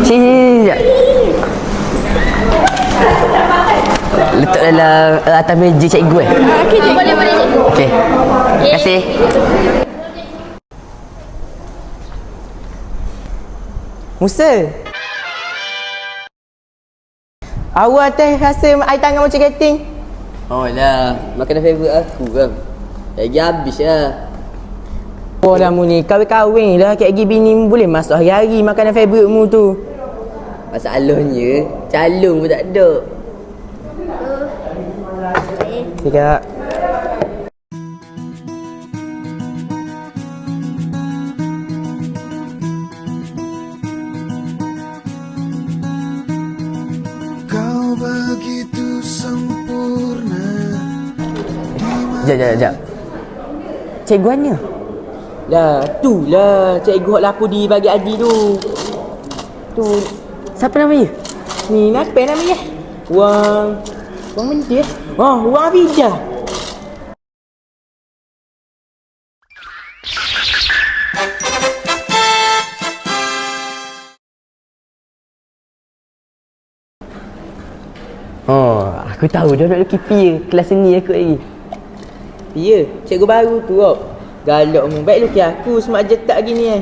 Sini sekejap. Letak dalam atas meja cikgu Okey, boleh cikgu. Okey. Terima kasih. Musa. Awak teh rasa air tangan macam keting. Oh lah, makanan favourite aku kan. Lagi habis lah. Oh dah mu ni, kahwin-kahwin lah kek lagi bini boleh masuk hari-hari makanan favourite mu tu. Masalahnya, calon pun tak ada. Sekejap. Kau begitu sempurna. Sekejap. Cikgu Anya? Lah, tu lah cikgu hak lapu di bagi Adi tu. Tu. Siapa nama dia? Ni, apa nama dia? Wang mana dia? Oh, Wang Afidah. Oh, aku tahu dah nak kipi kelas seni aku lagi. Ya, cikgu baru tu kok. Galak mu. Baik lukis aku semak jetak gini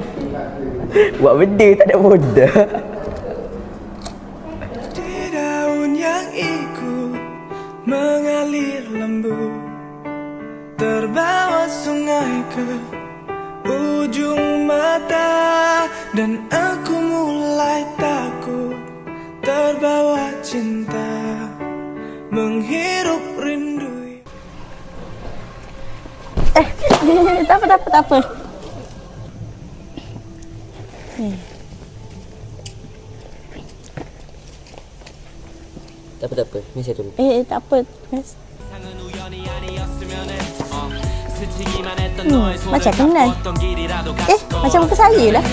Buat benda tak ada bodoh. Di daun yang ikut mengalir lembu, terbawa sungai ke ujung mata, dan aku mulai takut terbawa cinta, menghirup rindu. Tak apa. Tak apa. Ni saya tolong. Tak apa. Macam kenal. Macam muka saya lah.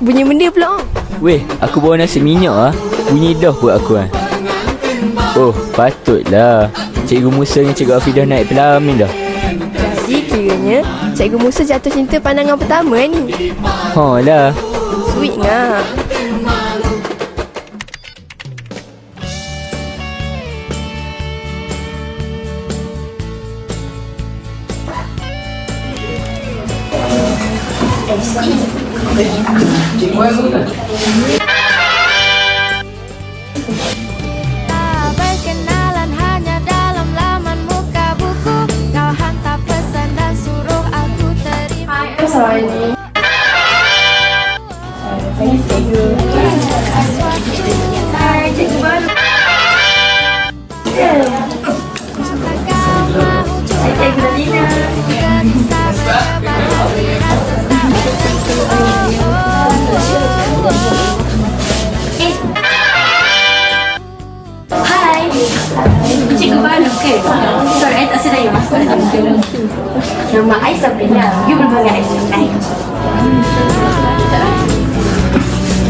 Bunyi benda pula. Weh, aku bawa nasi minyak ah. Bunyi dah buat aku kan. Oh, patutlah. Cikgu Musa dengan Cikgu Afidah naik pelamin dah. Jadi kiranya Cikgu Musa jatuh cinta pandangan pertama ni. Ha lah. Sweet ngah. Berkenalan hanya dalam laman muka buku. Kau hantar pesan dan suruh aku terima. Hai, Assalamualaikum. Saya cikgu. Hai, cikgu baru. Saya cikgu Radina. Hai, cikgu baru ke? Sorry, saya tak sedaya masuk dalam film tu. Nama saya Sabrina. You boleh panggil saya.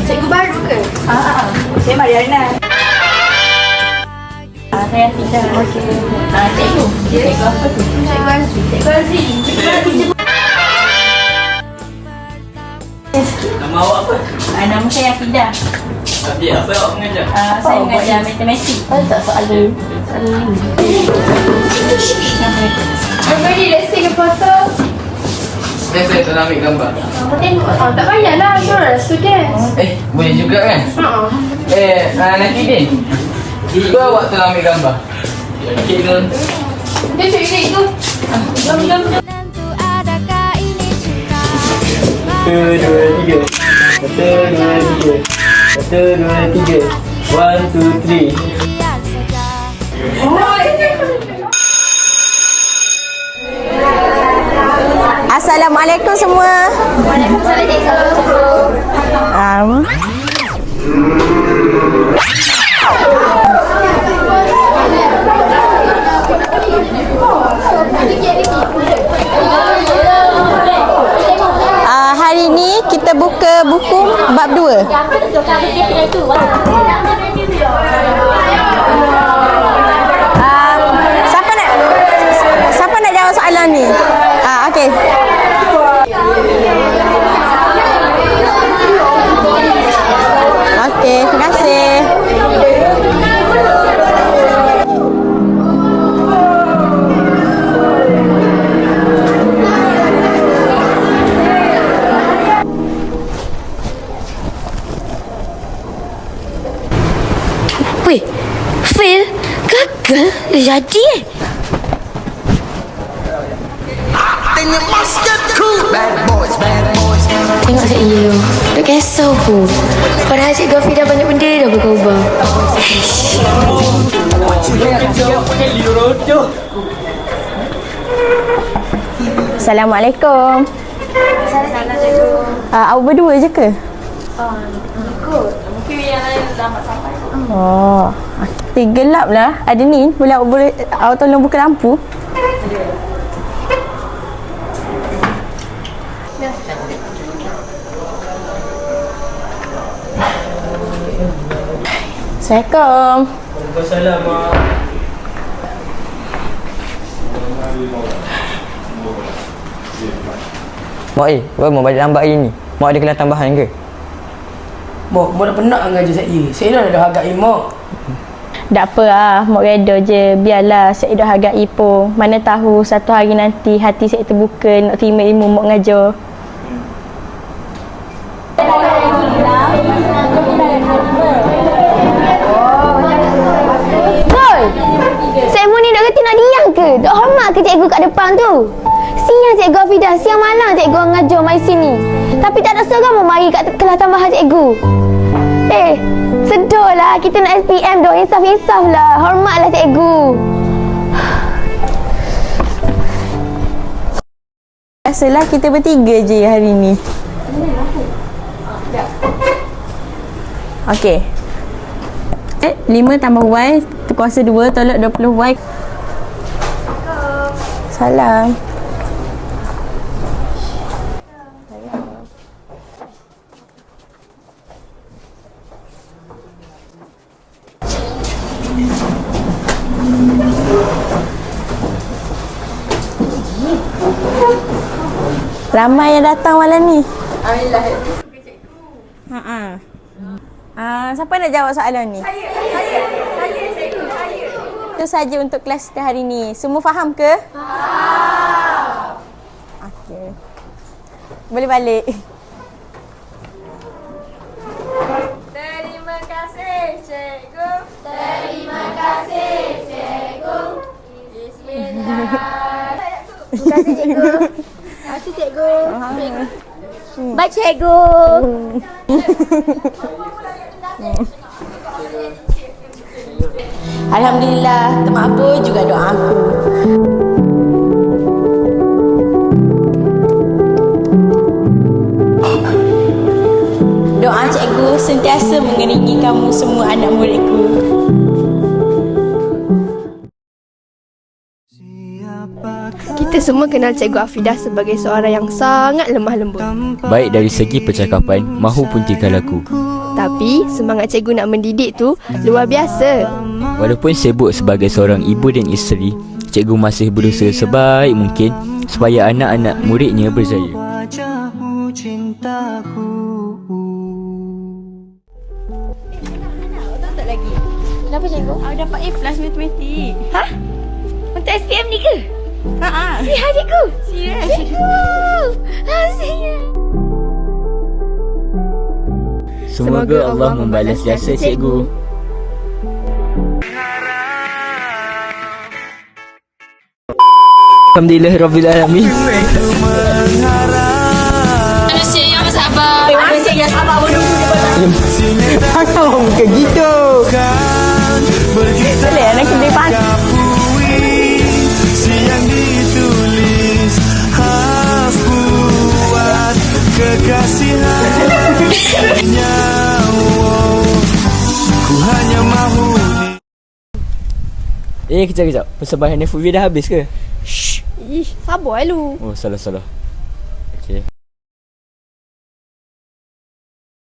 Cikgu baru ke? Saya Mariana. Saya Fida. Cikgu. Cikgu apa tu? Cikgu Azri. Cikgu Azri. Nama awak apa? Nama saya Fida. Adik, apa awak mengajar? Saya mengajar matematik. Tak soalan. Everybody, let's take a photo. Saya tak nak ambil gambar. Tak payahlah, you're a student. Boleh juga kan? Nanti Din. Cuba awak tu ambil gambar. Okey ke? Dia cakap itu. Jom. Tentu adakah ini cinta? 1, 2, 3. 1, 2, 3. 1, 2, 3. Lihat saja. Assalamualaikum semua. Waalaikumsalam. Hari ni kita buka buku bab 2. Girl, dah jadi Tengok Cik Yu, duk kisah aku. Padahal Cik Gafi dah banyak benda dah berubah. Assalamualaikum. Awak berdua je ke? Ikut. Mungkin yang lain lambat sampai. Oh. Gelap lah. Ada ni. Boleh awak tolong buka lampu? Assalamualaikum. Waalaikumsalam, Mak. Mak Wah mau balik lambat hari ni. Mak ada kelas tambahan ke? Mak dah penat ngajar saya. Saya dah hargai mak. Tak apa lah. Mak reda je. Biarlah saya dah hargai pun. Mana tahu satu hari nanti hati saya terbuka nak terima ilmu mak ngajar. Gol! Cikgu ni nak kata nak diam ke? Tak hormat ke cikgu kat depan tu? Siang Cikgu Afidah, siang malam cikgu ngajar mai sini. Tapi tak ada seorang mau mari kat kelas tambahan cikgu. Sedorlah kita nak SPM doh, insaf-insaf lah. Hormatlah cikgu. Biasalah kita bertiga je hari ni. Okey. 5 tambah Y kuasa 2 tolak 20 Y. Salam. Ramai yang datang malam ni. Alhamdulillah. Siapa nak jawab soalan ni? Saya cikgu, saya. Itu saja untuk kelas kita hari ni. Semua faham ke? Faham. Okey. Boleh balik. Terima kasih cikgu. Terima kasih cikgu. Bismillah. Terima kasih cikgu. Terima kasih cikgu. Baik cikgu. Alhamdulillah, teman apa juga doa aku. Doa cikgu sentiasa mengiringi kamu semua anak muridku. Kita semua kenal Cikgu Afidah sebagai seorang yang sangat lemah lembut. Baik dari segi percakapan mahupun tingkah laku. Tapi semangat cikgu nak mendidik tu luar biasa. Walaupun sibuk sebagai seorang ibu dan isteri, cikgu masih berusaha sebaik mungkin supaya anak-anak muridnya berjaya. Wajahmu cintaku. Kenapa cikgu? Awak dapat A+ matematik. Hah? Untuk SPM ni ke? Sihat cikgu? Serius? Cikgu! Sihat. Semoga Allah membalas jasa cikgu. Alhamdulillahirrabbilalamin. Manusia yang sabar. Manusia yang sabar Takkan muka gitu. Boleh anak kita pandai. Siang ditulis harus buat kekasihannya. Ku hanya mahu. Kejap. Persembahan FUV dah habis ke? Sabar lu. Oh, salah. Okey.